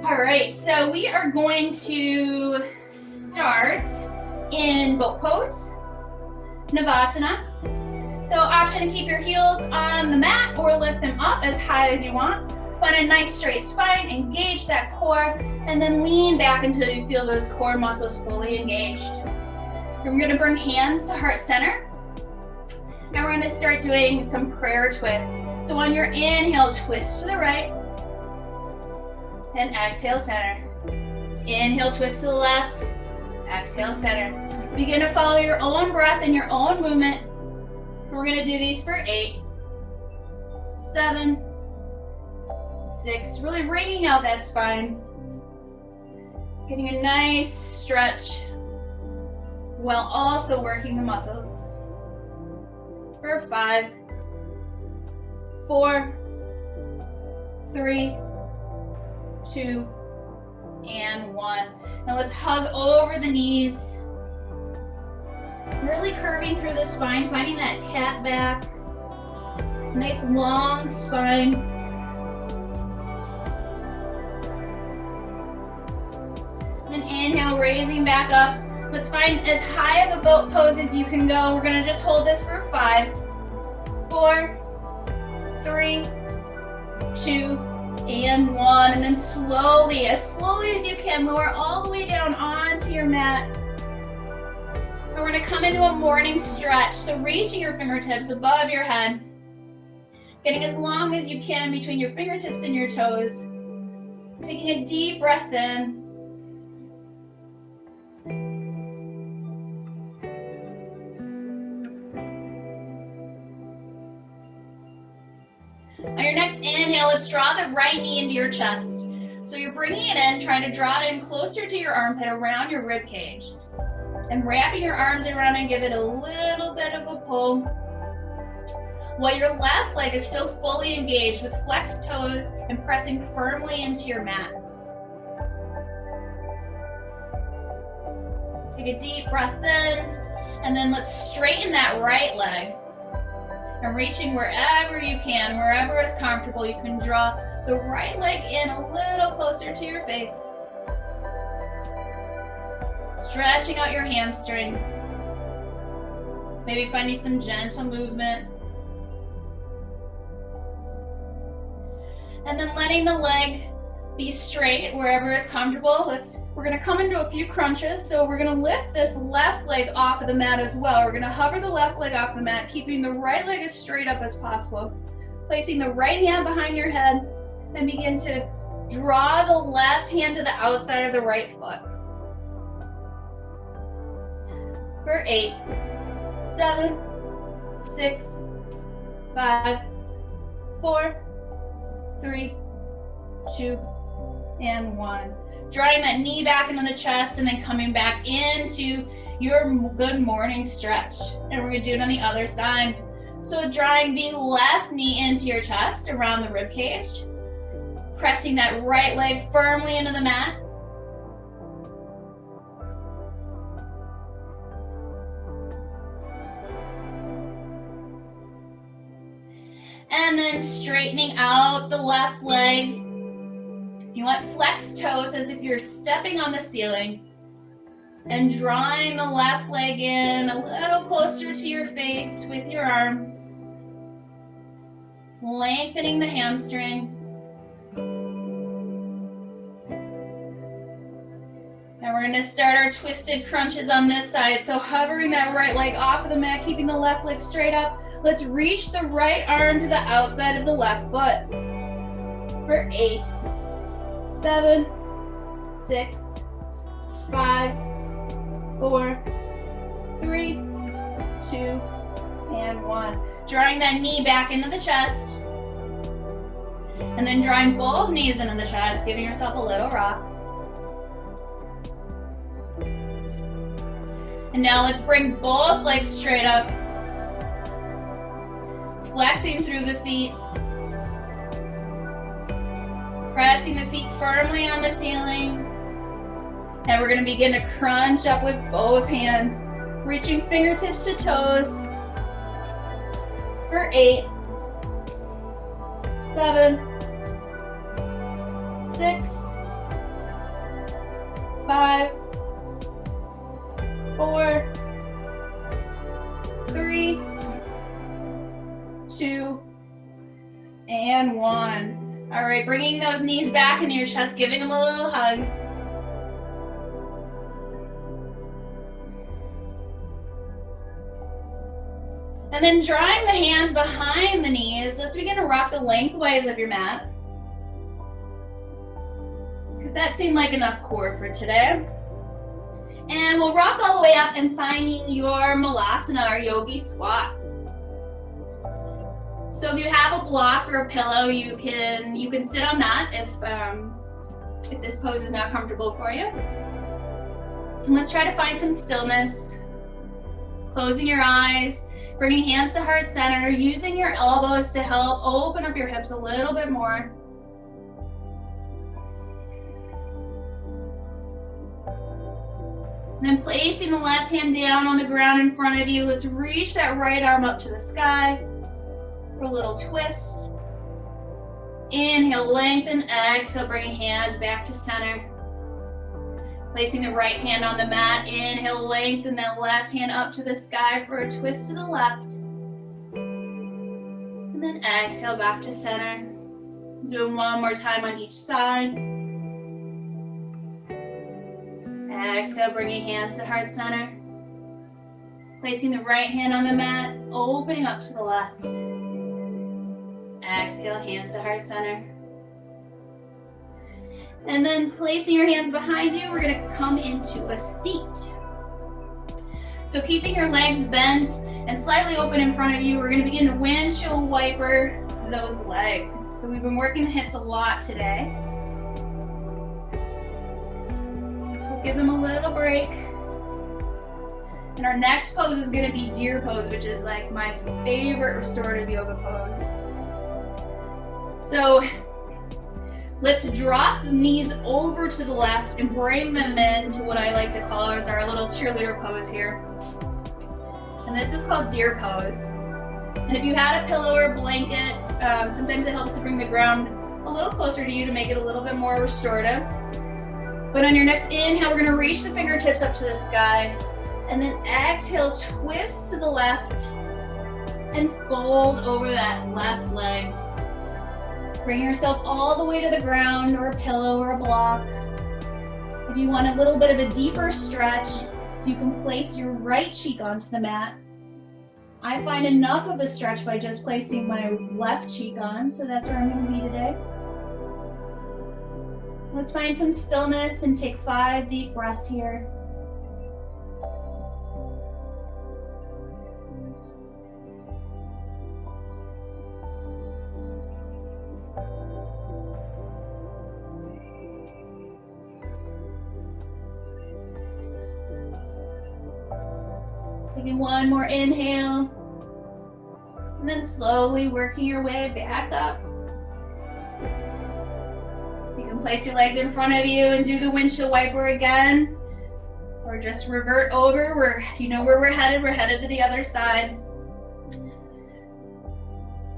All right, so we are going to start in boat pose, Navasana. So option to keep your heels on the mat or lift them up as high as you want. Find a nice straight spine, engage that core, and then lean back until you feel those core muscles fully engaged. We're gonna bring hands to heart center. And we're gonna start doing some prayer twists. So on your inhale, twist to the right. And exhale, center. Inhale, twist to the left. Exhale, center. Begin to follow your own breath and your own movement. We're gonna do these for 8, 7, 6, really wringing out that spine. Getting a nice stretch while also working the muscles. For 5, 4, 3, 2, and 1. Now let's hug over the knees. Really curving through the spine, finding that cat back. Nice long spine. And inhale, raising back up. Let's find as high of a boat pose as you can go. We're gonna just hold this for 5, 4, 3, 2, and 1. And then slowly as you can, lower all the way down onto your mat. And we're gonna come into a morning stretch. So reaching your fingertips above your head. Getting as long as you can between your fingertips and your toes. Taking a deep breath in. On your next inhale, let's draw the right knee into your chest. So you're bringing it in, trying to draw it in closer to your armpit, around your rib cage. And wrapping your arms around and give it a little bit of a pull. While your left leg is still fully engaged with flexed toes and pressing firmly into your mat. Take a deep breath in, and then let's straighten that right leg. And reaching wherever you can, wherever is comfortable, you can draw the right leg in a little closer to your face. Stretching out your hamstring. Maybe finding some gentle movement. And then letting the leg be straight wherever is comfortable. We're gonna come into a few crunches. So we're gonna lift this left leg off of the mat as well. We're gonna hover the left leg off the mat, keeping the right leg as straight up as possible. Placing the right hand behind your head and begin to draw the left hand to the outside of the right foot. For 8, 7, 6, 5, 4, 3, 2, and 1. Drawing that knee back into the chest and then coming back into your good morning stretch. And we're gonna do it on the other side. So drawing the left knee into your chest around the rib cage. Pressing that right leg firmly into the mat. And then straightening out the left leg. You want flexed toes as if you're stepping on the ceiling. And drawing the left leg in a little closer to your face with your arms. Lengthening the hamstring. And we're gonna start our twisted crunches on this side. So hovering that right leg off of the mat, keeping the left leg straight up. Let's reach the right arm to the outside of the left foot. For 8, 7, 6, 5, 4, 3, 2, and 1. Drawing that knee back into the chest. And then drawing both knees into the chest, giving yourself a little rock. And now let's bring both legs straight up. Flexing through the feet. Pressing the feet firmly on the ceiling. And we're gonna begin to crunch up with both hands. Reaching fingertips to toes. For 8, 7, 6, 5, 4, 3, 2, and 1. All right, bringing those knees back into your chest, giving them a little hug. And then drawing the hands behind the knees, let's begin to rock the lengthwise of your mat. Because that seemed like enough core for today. And we'll rock all the way up and finding your malasana or yogi squat. So if you have a block or a pillow, you can sit on that if this pose is not comfortable for you. And let's try to find some stillness. Closing your eyes, bringing hands to heart center, using your elbows to help open up your hips a little bit more. And then placing the left hand down on the ground in front of you, let's reach that right arm up to the sky for a little twist. Inhale, lengthen, exhale, bringing hands back to center. Placing the right hand on the mat, inhale, lengthen that left hand up to the sky for a twist to the left. And then exhale back to center. Doing one more time on each side. Exhale, bringing hands to heart center. Placing the right hand on the mat, opening up to the left. Exhale, hands to heart center. And then placing your hands behind you, we're gonna come into a seat. So keeping your legs bent and slightly open in front of you, we're gonna begin to windshield wiper those legs. So we've been working the hips a lot today. We'll give them a little break. And our next pose is gonna be deer pose, which is like my favorite restorative yoga pose. So let's drop the knees over to the left and bring them into what I like to call as our little cheerleader pose here. And this is called deer pose. And if you had a pillow or a blanket, sometimes it helps to bring the ground a little closer to you to make it a little bit more restorative. But on your next inhale, we're gonna reach the fingertips up to the sky. And then exhale, twist to the left and fold over that left leg. Bring yourself all the way to the ground or a pillow or a block. If you want a little bit of a deeper stretch, you can place your right cheek onto the mat. I find enough of a stretch by just placing my left cheek on, so that's where I'm going to be today. Let's find some stillness and take 5 deep breaths here. Taking one more inhale, and then slowly working your way back up. You can place your legs in front of you and do the windshield wiper again, or just revert over. You know where we're headed to the other side.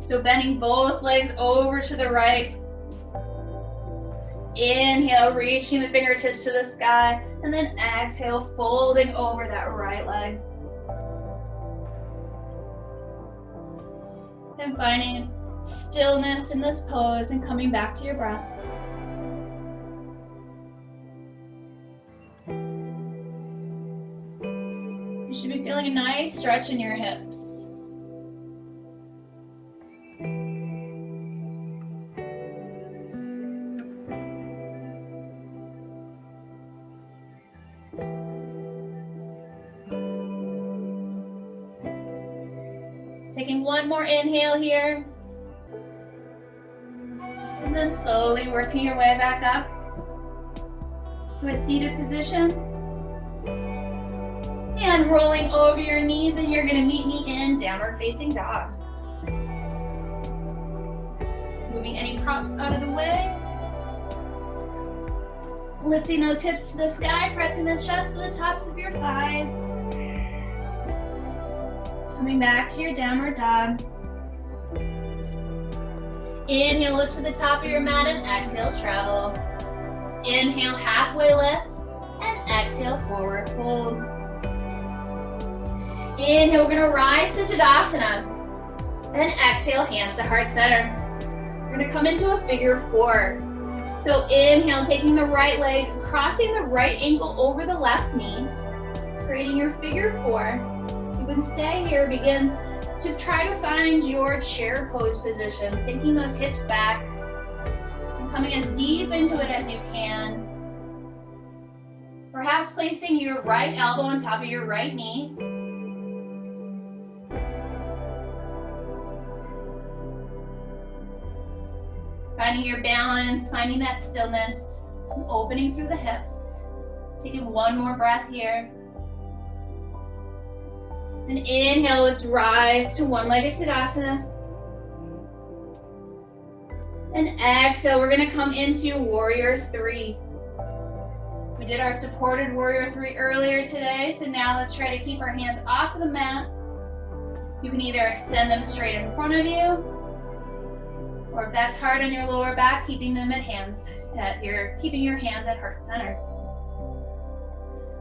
So bending both legs over to the right. Inhale, reaching the fingertips to the sky, and then exhale, folding over that right leg. And finding stillness in this pose and coming back to your breath. You should be feeling a nice stretch in your hips. Taking one more inhale here. And then slowly working your way back up to a seated position. And rolling over your knees, and you're gonna meet me in downward facing dog. Moving any props out of the way. Lifting those hips to the sky, pressing the chest to the tops of your thighs. Coming back to your downward dog. Inhale, lift to the top of your mat and exhale, travel. Inhale, halfway lift exhale, forward fold. Inhale, we're gonna rise to Tadasana. And exhale, hands to heart center. We're gonna come into a figure four. So inhale, taking the right leg, crossing the right ankle over the left knee, creating your figure four. You can stay here, begin to try to find your chair pose position, sinking those hips back and coming as deep into it as you can. Perhaps placing your right elbow on top of your right knee. Finding your balance, finding that stillness, opening through the hips. Taking one more breath here. And inhale, let's rise to one-legged Tadasana. And exhale, we're gonna come into warrior three. We did our supported warrior three earlier today, so now let's try to keep our hands off of the mat. You can either extend them straight in front of you, or if that's hard on your lower back, keeping your hands at heart center.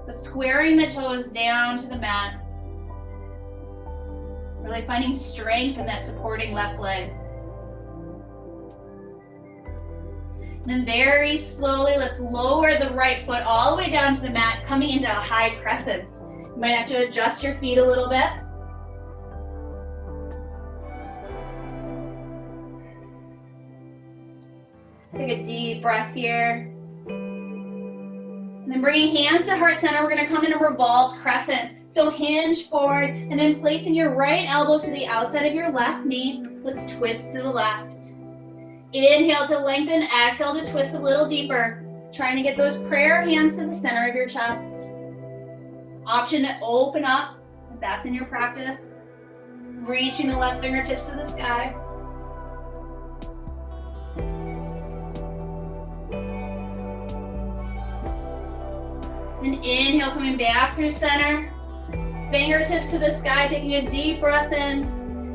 But squaring the toes down to the mat. Really finding strength in that supporting left leg. And then very slowly, let's lower the right foot all the way down to the mat, coming into a high crescent. You might have to adjust your feet a little bit. Take a deep breath here. And then bringing hands to heart center, we're gonna come in a revolved crescent. So hinge forward and then placing your right elbow to the outside of your left knee. Let's twist to the left. Inhale to lengthen, exhale to twist a little deeper. Trying to get those prayer hands to the center of your chest. Option to open up, if that's in your practice. Reaching the left fingertips to the sky. And inhale, coming back through center. Fingertips to the sky, taking a deep breath in.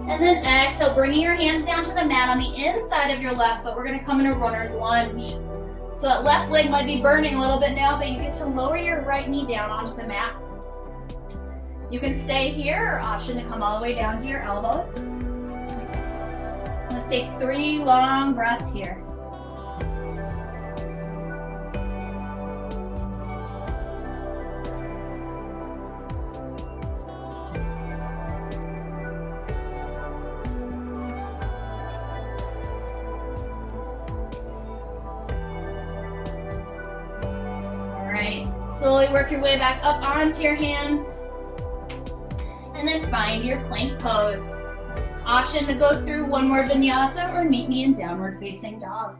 And then exhale, bringing your hands down to the mat on the inside of your left foot. We're gonna come in a runner's lunge. So that left leg might be burning a little bit now, but you get to lower your right knee down onto the mat. You can stay here, or option to come all the way down to your elbows. Let's take 3 long breaths here. Slowly work your way back up onto your hands. And then find your plank pose. Option to go through one more vinyasa or meet me in downward facing dog.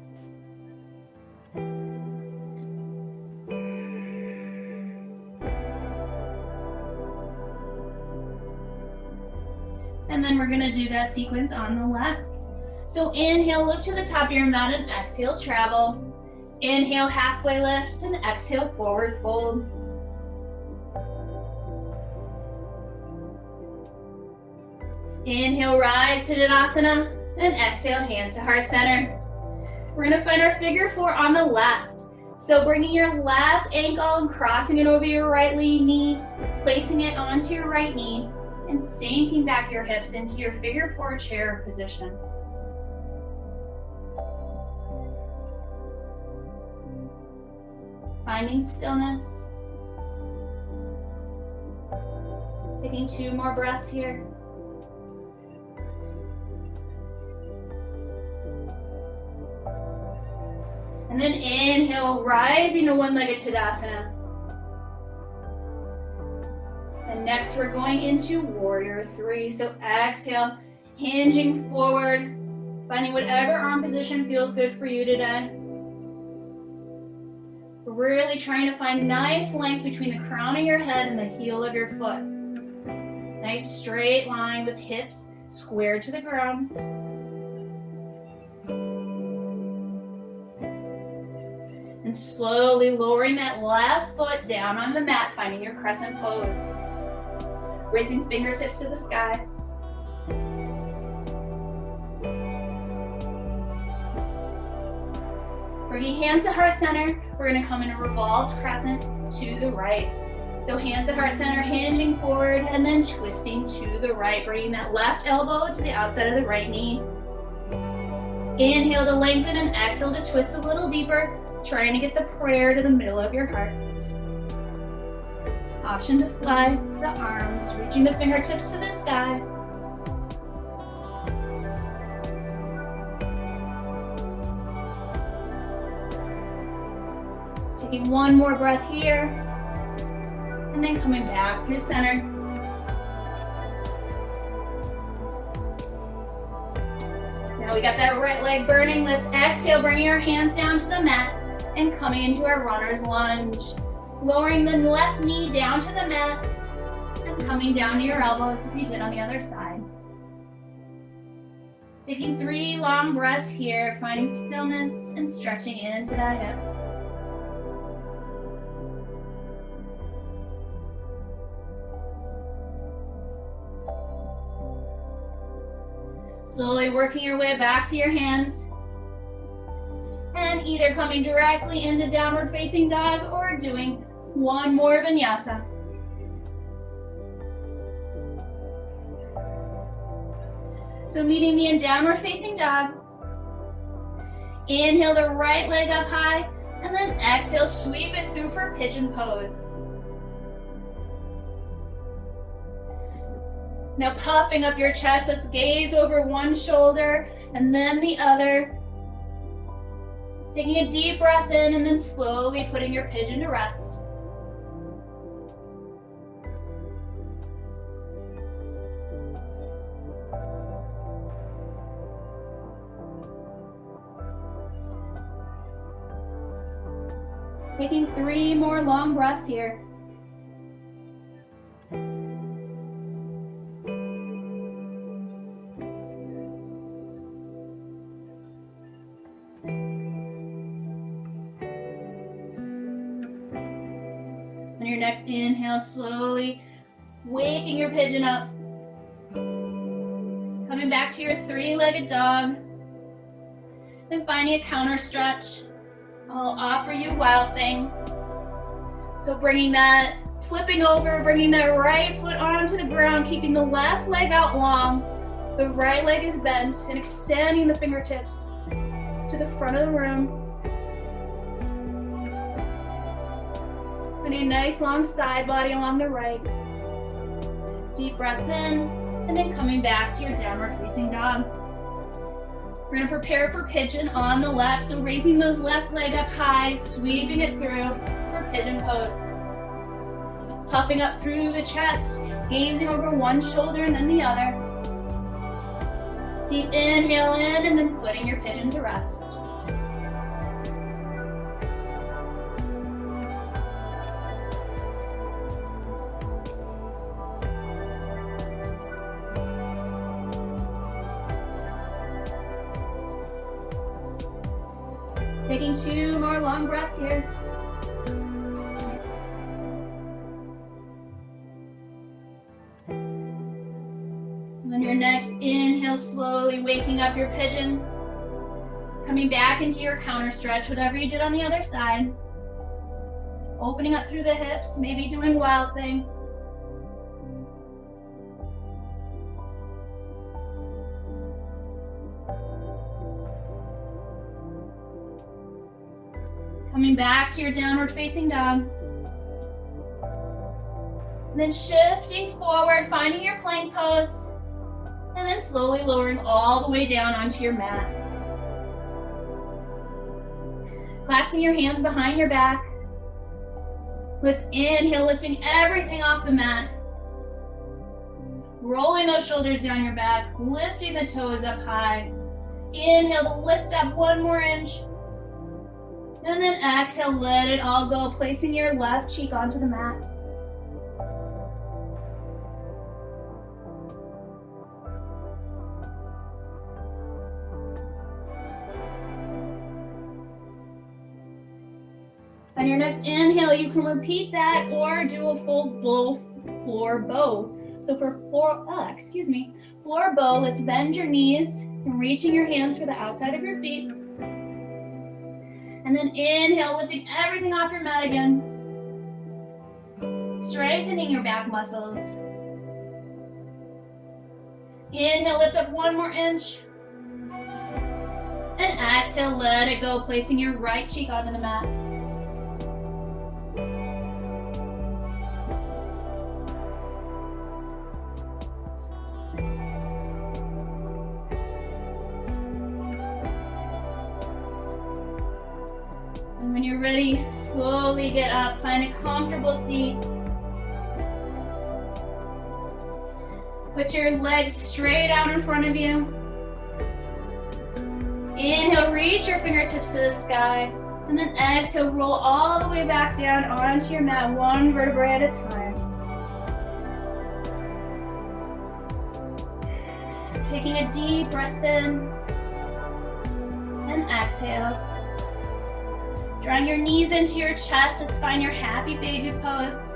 And then we're gonna do that sequence on the left. So inhale, look to the top of your mat and exhale, travel. Inhale, halfway lift, and exhale, forward fold. Inhale, rise to Tadasana, and exhale, hands to heart center. We're gonna find our figure four on the left. So bringing your left ankle and crossing it over your right knee, placing it onto your right knee, and sinking back your hips into your figure four chair position. Finding stillness. Taking 2 more breaths here. And then inhale, rising to one-legged Tadasana. And next we're going into warrior three. So exhale, hinging forward, finding whatever arm position feels good for you today. Really trying to find nice length between the crown of your head and the heel of your foot. Nice straight line with hips squared to the ground. And slowly lowering that left foot down on the mat, finding your crescent pose. Raising fingertips to the sky. Bring your hands to heart center. We're gonna come in a revolved crescent to the right. So hands to heart center, hinging forward, and then twisting to the right, bringing that left elbow to the outside of the right knee. Inhale to lengthen and exhale to twist a little deeper, trying to get the prayer to the middle of your heart. Option to fly the arms, reaching the fingertips to the sky. Taking one more breath here, and then coming back through center. Now we got that right leg burning. Let's exhale, bringing our hands down to the mat and coming into our runner's lunge. Lowering the left knee down to the mat and coming down to your elbows if you did on the other side. Taking 3 long breaths here, finding stillness and stretching into that hip. Slowly working your way back to your hands and either coming directly into downward facing dog or doing one more vinyasa. So meeting me in downward facing dog. Inhale the right leg up high and then exhale, sweep it through for pigeon pose. Now puffing up your chest, let's gaze over one shoulder and then the other. Taking a deep breath in and then slowly putting your pigeon to rest. Taking 3 more long breaths here. On your next inhale, slowly waking your pigeon up. Coming back to your 3-legged dog. And finding a counter stretch. I'll offer you Wild Thing. So bringing that, flipping over, bringing that right foot onto the ground, keeping the left leg out long. The right leg is bent and extending the fingertips to the front of the room. Finding a nice long side body along the right. Deep breath in, and then coming back to your downward facing dog. We're gonna prepare for pigeon on the left, so raising those left leg up high, sweeping it through for pigeon pose. Puffing up through the chest, gazing over one shoulder and then the other. Deep inhale in, and then putting your pigeon to rest. Taking 2 more long breaths here. On your next inhale, slowly waking up your pigeon. Coming back into your counter stretch, whatever you did on the other side. Opening up through the hips, maybe doing Wild Thing. Coming back to your downward facing dog. And then shifting forward, finding your plank pose. And then slowly lowering all the way down onto your mat. Clasping your hands behind your back. Let's inhale, lifting everything off the mat. Rolling those shoulders down your back, lifting the toes up high. Inhale to lift up 1 more inch. And then exhale, let it all go, placing your left cheek onto the mat. On your next inhale, you can repeat that or do a full floor bow. So for floor bow, let's bend your knees and reaching your hands for the outside of your feet. And And then inhale, lifting everything off your mat again. Strengthening your back muscles. Inhale, lift up 1 more inch. And exhale, let it go, placing your right cheek onto the mat. And when you're ready, slowly get up, find a comfortable seat. Put your legs straight out in front of you. Inhale, reach your fingertips to the sky. And then exhale, roll all the way back down onto your mat, 1 vertebrae at a time. Taking a deep breath in. And exhale. Drawing your knees into your chest, let's find your happy baby pose.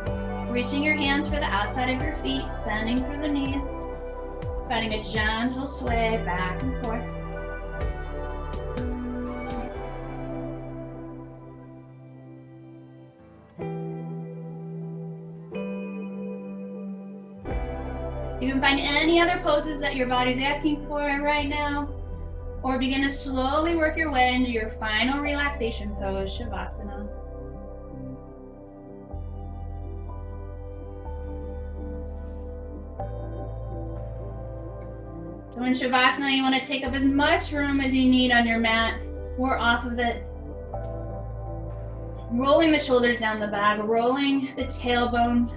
Reaching your hands for the outside of your feet, bending through the knees. Finding a gentle sway back and forth. You can find any other poses that your body's asking for right now, or begin to slowly work your way into your final relaxation pose, Shavasana. So in Shavasana, you want to take up as much room as you need on your mat or off of it. Rolling the shoulders down the back, rolling the tailbone.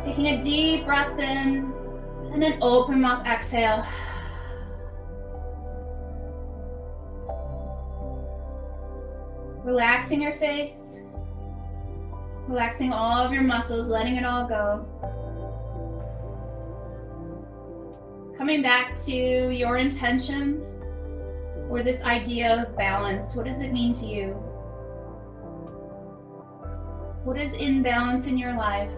Taking a deep breath in, and then open mouth, exhale. Relaxing your face. Relaxing all of your muscles, letting it all go. Coming back to your intention or this idea of balance. What does it mean to you? What is imbalance in your life?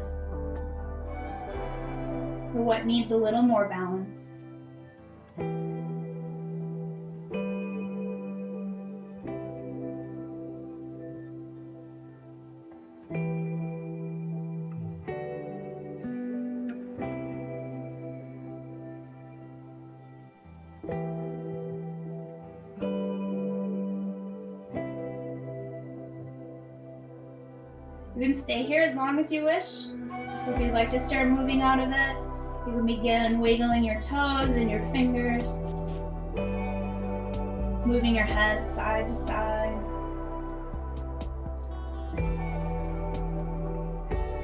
Or what needs a little more balance? You can stay here as long as you wish. If you'd like to start moving out of it, you can begin wiggling your toes and your fingers, moving your head side to side.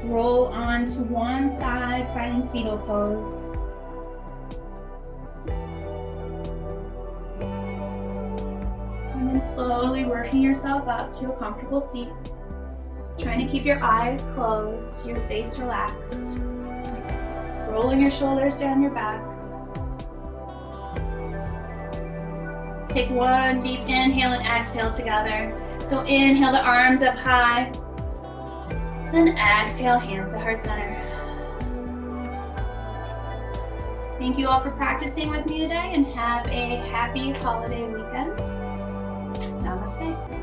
Roll onto one side, finding fetal pose. And then slowly working yourself up to a comfortable seat. Trying to keep your eyes closed, your face relaxed. Rolling your shoulders down your back. Let's take one deep inhale and exhale together. So inhale the arms up high. Then exhale, hands to heart center. Thank you all for practicing with me today, and have a happy holiday weekend. Namaste.